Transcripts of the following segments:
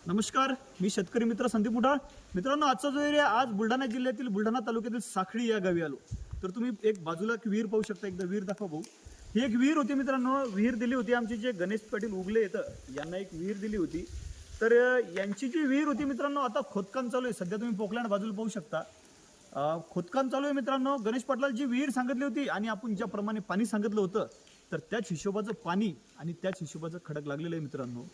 नमस्कार, मी शेतकरी मित्र संदीप मुठाळ. मित्रांनो, आजचा जो एरिया आज बुलढाणा जिल्ह्यातील बुलढाणा तालुक्यातील साखळी या गावी आलो. तर तुम्ही एक बाजूला एक विहीर पाहू शकता. एकदा विहीर दाखवा भाऊ. ही एक विहीर होती मित्रांनो. विहीर दिली होती आमचे जे गणेश पाटील उगले येतं यांना एक विहीर दिली होती. तर यांची जी विहीर होती मित्रांनो, आता खोदकाम चालू आहे. सध्या तुम्ही पोकलँड बाजूला पाहू शकता. खोदकाम चालू आहे मित्रांनो. गणेश पाटलाला जी विहीर सांगितली होती आणि आपण ज्याप्रमाणे पाणी सांगितलं होतं, तर त्याच हिशोबाचं पाणी आणि त्याच हिशोबाचं खडक लागलेलं आहे मित्रांनो.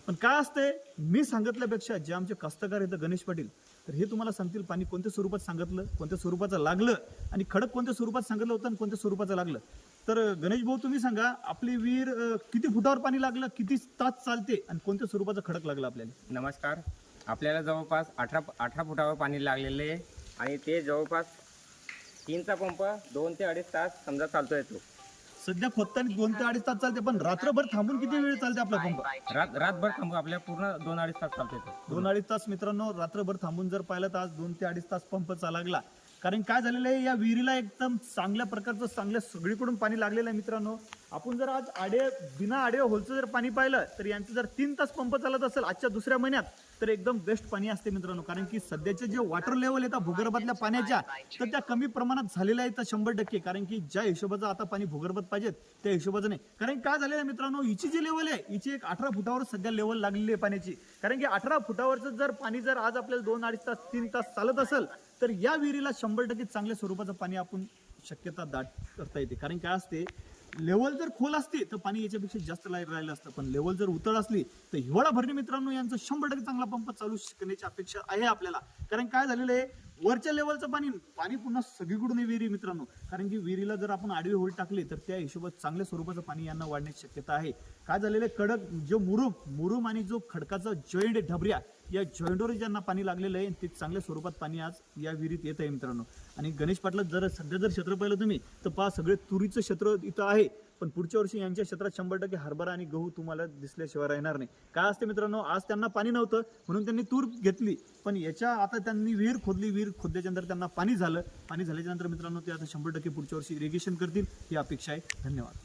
पण काय असते, मी सांगितल्यापेक्षा जे आमचे कास्तकार आहेत गणेश पाटील, तर हे तुम्हाला सांगतील पाणी कोणत्या स्वरूपात सांगितलं, कोणत्या स्वरूपाचं लागलं आणि खडक कोणत्या स्वरूपात सांगितलं होतं आणि कोणत्या स्वरूपाचं लागलं. तर गणेश भाऊ, तुम्ही सांगा, आपली विहीर किती फुटावर पाणी लागलं, किती तास चालते आणि कोणत्या स्वरूपाचं खडक लागलं आपल्याला? नमस्कार. आपल्याला जवळपास 18 फुटावर पाणी लागलेले आहे आणि ते जवळपास 3चा पंप 2 ते 2.5 तास समजा चालतोय. तो सध्या खोदताना 2 ते 2.5 तास चालते, पण रात्रभर थांबून किती वेळ चालते आपला पंप? रातभर थांबू. आपल्या पूर्ण 2-2.5 तास चालतोय. तो 2-2.5 तास मित्रांनो. रात्रभर थांबून जर पाहिलं तर आज 2 ते 2.5 तास पंप चालला. कारण काय झालेलं आहे, या विहिरीला एकदम चांगल्या प्रकारचं चांगल्या सगळीकडून पाणी लागलेलं आहे मित्रांनो. आपण जर आज बिना आडे होलचं जर पाणी पाहिलं तर यांचं जर 3 तास पंप चालत असेल आजच्या दुसऱ्या महिन्यात, तर एकदम बेस्ट पाणी असते मित्रांनो. कारण की सध्याचे जे वॉटर लेवल येतात भूगर्भातल्या पाण्याच्या, तर त्या कमी प्रमाणात झालेल्या आहेत 100%. कारण की ज्या हिशोबाचं आता पाणी भूगर्भात पाहिजे त्या हिशोबाचं नाही. कारण काय झालेलं आहे मित्रांनो, हिची जी लेवल आहे हिची एक 18 फुटावर सध्या लेवल लागलेली आहे पाण्याची. कारण की 18 फुटावरचं जर पाणी जर आज आपल्याला 2-2.5 तास 3 तास चालत असेल, तर या विहिरीला 100% चांगल्या स्वरूपाचं पाणी आपण शक्यता दाट करता येते. कारण काय असते, लेवल जर खोल असते तर पाणी याच्यापेक्षा जास्त राहिलं असतं, पण लेवल जर उतळ असली तर हिवाळा भरणे मित्रांनो यांचं 100% चांगला पंप चालू करण्याची अपेक्षा आहे आपल्याला. कारण काय झालेलं आहे, वरच्या लेवलचं पाणी पुन्हा सगळीकडून विहिरी मित्रांनो. कारण की विहिरीला जर आपण आडवे होल टाकले तर त्या हिशोबात चांगल्या स्वरूपाचं पाणी यांना वाढण्याची शक्यता आहे. काय झालेलं आहे, कडक जो मुरुम आणि जो खडकाचा जॉईंट ढबऱ्या, या जॉईंटवर ज्यांना पाणी लागलेलं आहे ते चांगल्या स्वरूपात पाणी आज या विहिरीत येत आहे मित्रांनो. आणि गणेश पाटला जर सध्या जर क्षेत्र पाहिलं तुम्ही तर पहा, सगळे तुरीचं क्षेत्र इथं आहे. पण पुढच्या वर्षी यांच्या क्षेत्रात 100% हरभरा आणि गहू तुम्हाला दिसल्याशिवाय राहणार नाही. काय असते मित्रांनो, आज त्यांना पाणी नव्हतं म्हणून त्यांनी तूर घेतली, पण आता त्यांनी विहीर खोदली. विहीर खोदल्याच्या नंतर त्यांना पाणी झालं. पाणी झाल्याच्या नंतर मित्रांनो ते आता 100% पुढच्या वर्षी इरिगेशन करतील ही अपेक्षा आहे. धन्यवाद.